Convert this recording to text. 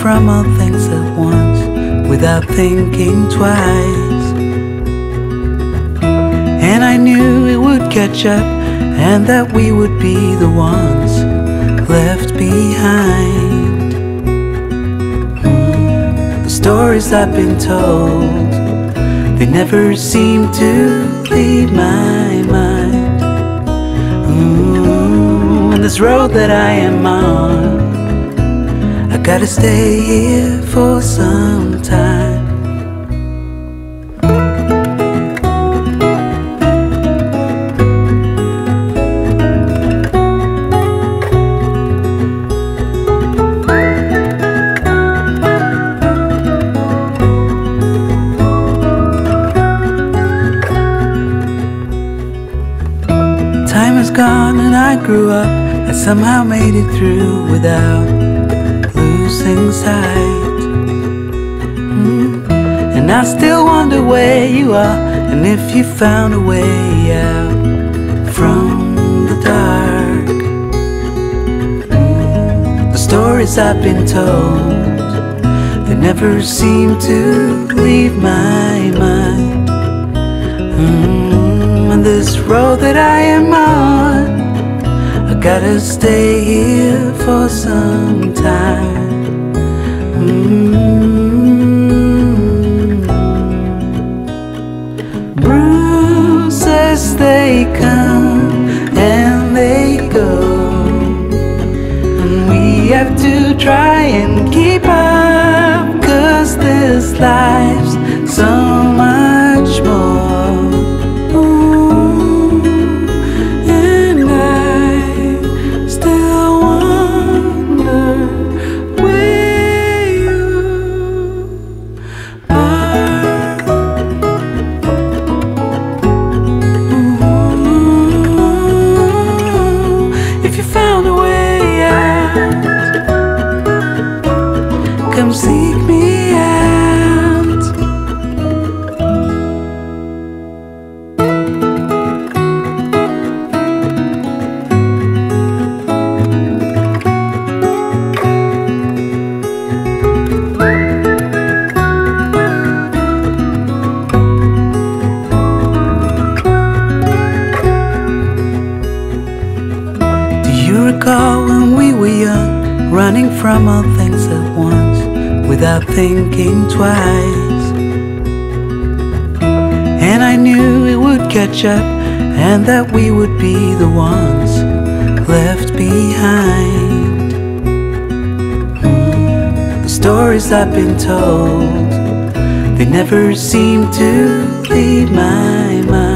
from all things at once, without thinking twice. And I knew it would catch up, and that we would be the ones left behind. The stories I've been told, they never seem to leave my mind. And this road that I am on, I gotta stay here for some time. Time is gone and I grew up. I somehow made it through without losing sight. And I still wonder where you are, and if you found a way out from the dark. The stories I've been told, they never seem to leave my mind. On this road that I am on, I gotta stay here for some time. Bruises, they come and they go, and we have to try and keep up, 'cause this life's so much more. Come seek me out. Do you recall when we were young, running from all things at once, without thinking twice? And I knew it would catch up, and that we would be the ones left behind. The stories I've been told, they never seem to leave my mind.